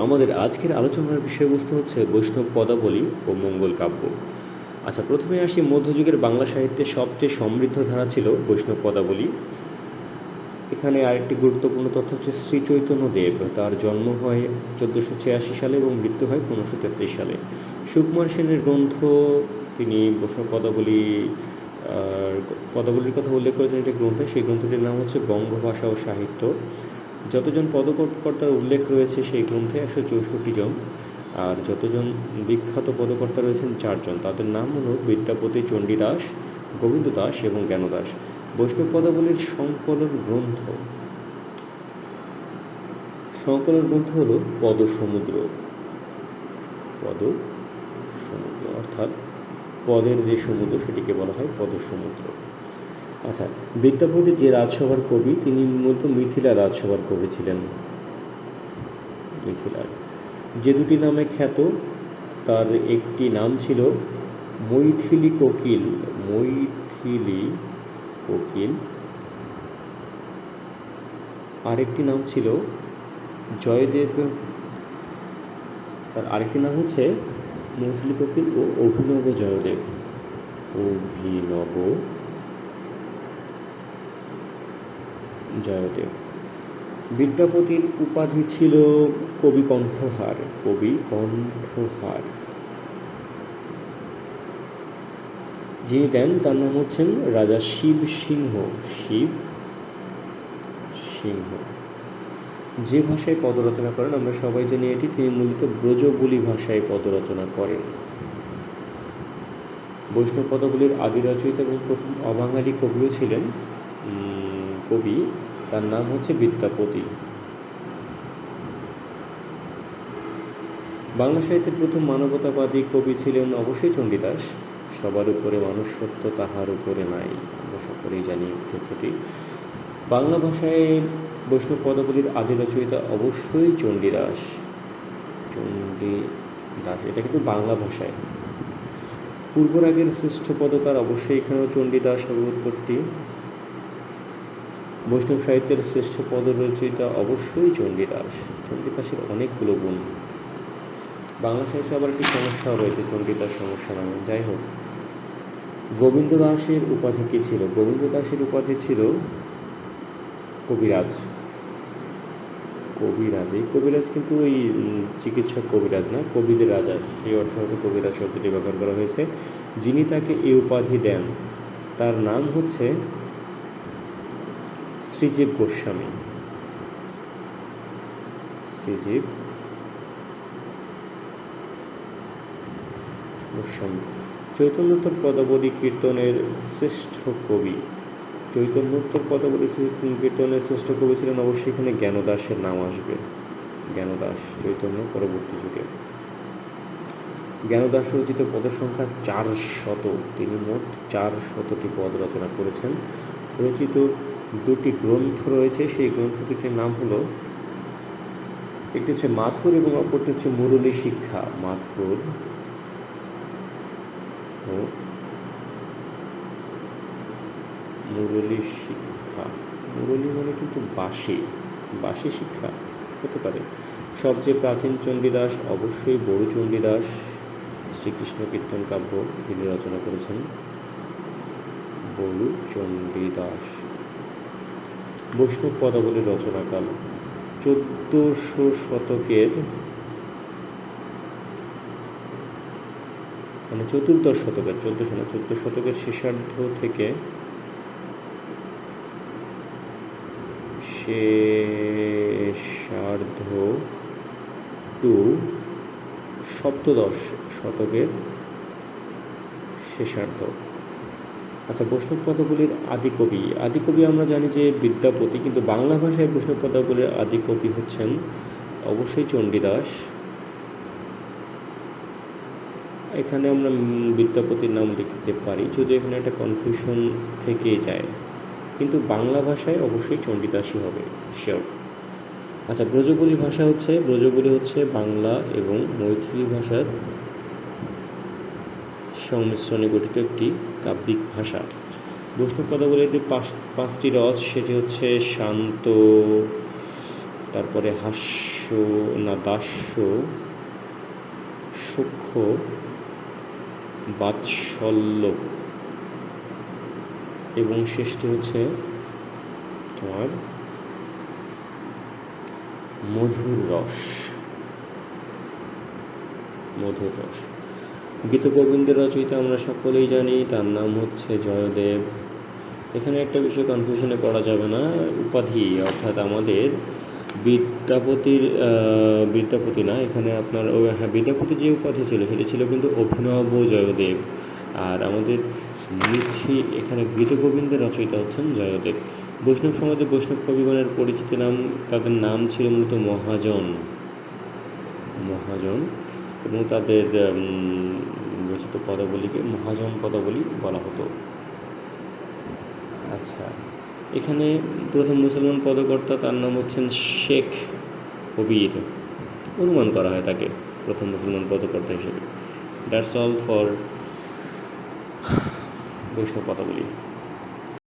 আমাদের আজকের আলোচনার বিষয়বস্তু হচ্ছে বৈষ্ণব পদাবলী ও মঙ্গল কাব্য। আচ্ছা, প্রথমে আসি মধ্যযুগের বাংলা সাহিত্যের সবচেয়ে সমৃদ্ধ ধারা ছিল বৈষ্ণব পদাবলী। এখানে আরেকটি গুরুত্বপূর্ণ তথ্য হচ্ছে শ্রী চৈতন্যদেব, তার জন্ম হয় 1486 সালে এবং মৃত্যু হয় 1533 সালে। সুকুমার সেনের গ্রন্থ, তিনি বৈষ্ণব পদাবলীর কথা উল্লেখ করেছেন একটি গ্রন্থে। সেই গ্রন্থটির নাম হচ্ছে বঙ্গভাষা ও সাহিত্য। যতজন পদকর্তার উল্লেখ রয়েছে সেই গ্রন্থে 164 জন, আর যতজন বিখ্যাত পদকর্তা রয়েছেন 4 জন। তাদের নাম হলো বিদ্যাপতি, চণ্ডীদাস, গোবিন্দ দাস এবং জ্ঞানদাস। বৈষ্ণব পদাবলীর সংকলন গ্রন্থ হলো পদসমুদ্র। অর্থাৎ পদের যে সমুদ্র সেটিকে বলা হয় পদসমুদ্র। আচ্ছা, বিদ্যাপতি যে রাজসভার কবি, তিনি মূলত মিথিলা রাজসভার কবি ছিলেন। মিথিলার যে দুটি নামে খ্যাত, তার একটি নাম ছিল মৈথিলী কোকিল। আরেকটি নাম ছিল জয়দেব। তার আরেকটি নাম হচ্ছে মৈথিলী কোকিল ও অভিনব জয়দেব। বিদ্যাপতির উপাধি ছিল কবি কণ্ঠহার। যিনি দেন তার নাম হচ্ছেন রাজা শিব সিংহ। যে ভাষায় পদ রচনা করেন আমরা সবাই জানি এটি, তিনি মূলত ব্রজবুলি ভাষায় পদ রচনা করেন। বৈষ্ণব পদাবলীর আদি রচয়িতা এবং প্রথম অবাঙালি কবিও ছিলেন কবি, তার নাম হচ্ছে বিদ্যাপতি। বাংলা সাহিত্যের প্রথম মানবতাবাদী কবি ছিলেন অবশ্যই চণ্ডীদাস। সবার উপরে মানুষ সত্য, তাহার উপরে নাই, আমরা সকলেই জানি তথ্যটি। বাংলা ভাষায় বৈষ্ণব পদাবলীর আদি রচয়িতা অবশ্যই চণ্ডীদাস। এটা কিন্তু বাংলা ভাষায়। পূর্বরাগের শ্রেষ্ঠ পদকার অবশ্যই এখানেও চণ্ডীদাস সর্বোৎপত্তি। বৈষ্ণব সাহিত্যের শ্রেষ্ঠ পদ রচয়িতা অবশ্যই চণ্ডীদাস। চণ্ডীদাসের অনেকগুলো গুণ। বাংলা সাহিত্যে আবার একটি সমস্যাও রয়েছে, চণ্ডীদাস সমস্যা নামে। যাই হোক, গোবিন্দ দাসের উপাধি কী ছিল? গোবিন্দ দাসের উপাধি ছিল কবিরাজ। এই কবিরাজ কিন্তু ওই চিকিৎসক কবিরাজ না, কবিদের রাজা, সেই অর্থে হয়তো কবিরাজ শব্দটি ব্যবহার করা হয়েছে। যিনি তাকে এই উপাধি দেন তার নাম হচ্ছে শ্রীজীব গোস্বামী। চৈতন্যোত্তর পদাবলী কীর্তনের শ্রেষ্ঠ কবি। কীর্তনের শ্রেষ্ঠ কবি ছিলেন অবশ্যই এখানে জ্ঞানদাসের নাম আসবে। জ্ঞানদাস চৈতন্য পরবর্তী যুগে। জ্ঞানদাস রচিত পদের সংখ্যা 400। তিনি মোট 400টি পদ রচনা করেছেন। রচিত দুটি গ্রন্থ রয়েছে, সেই গ্রন্থ দুটির নাম হলো, একটি হচ্ছে মাথুর এবং অপরটি হচ্ছে মুরলী শিক্ষা। মুরলী মানে কিন্তু বাঁশি শিক্ষা হতে পারে। সবচেয়ে প্রাচীন চণ্ডীদাস অবশ্যই বড়ু চণ্ডীদাস, শ্রীকৃষ্ণ কীর্তন কাব্য যিনি রচনা করেছেন, বড়ু চণ্ডীদাস। বৈষ্ণব পদাবলীর রচনাকাল 1400 শতকের, মানে 14 শতকের শেষার্ধ থেকে টু 17 শতকের শেষার্ধ। আচ্ছা, বৈষ্ণব পদাবলীর আদিকবি আমরা জানি যে বিদ্যাপতি, কিন্তু বাংলা ভাষায় বৈষ্ণব পদাবলীর আদিকবি হচ্ছেন অবশ্যই চণ্ডীদাস। এখানে আমরা বিদ্যাপতির নাম লিখতে পারি, যদি এখানে একটা কনফিউশন থেকে যায়, কিন্তু বাংলা ভাষায় অবশ্যই চণ্ডীদাসই হবে, শিওর। আচ্ছা, ব্রজবুলি হচ্ছে বাংলা এবং মৈথিলি ভাষার সংমিশ্রণে গঠিত একটি কাব্যিক ভাষা। বৈষ্ণব পদাবলীর যে 5টি রস, সেটি হচ্ছে শান্ত, তারপরে হাস্য, দাস্য, সূক্ষ্ম, বাৎসল্য এবং শেষটি হচ্ছে তোমার মধুর রস। গীতগোবিন্দের রচয়িতা আমরা সকলেই জানি, তার নাম হচ্ছে জয়দেব। এখানে একটা বিষয় কনফিউশনে পড়া যাবে না, উপাধি অর্থাৎ আমাদের বিদ্যাপতি না, এখানে আপনার বিদ্যাপতি যে উপাধি ছিল সেটি ছিল কিন্তু অভিনব জয়দেব, আর আমাদের এখানে গীতগোবিন্দের রচয়িতা হচ্ছেন জয়দেব। বৈষ্ণব সমাজে বৈষ্ণব কবিগণের পরিচিত নাম, তাদের নাম ছিল মূলত মহাজন, এবং তাদের রচিত পদাবলীকে মহাজন পদাবলী বলা হতো। আচ্ছা, এখানে প্রথম মুসলমান পদকর্তা, তার নাম হচ্ছেন শেখ কবির, অনুমান করা হয় তাকে প্রথম মুসলমান পদকর্তা হিসেবে। দ্যাটস অল ফর বৈষ্ণব পদাবলী।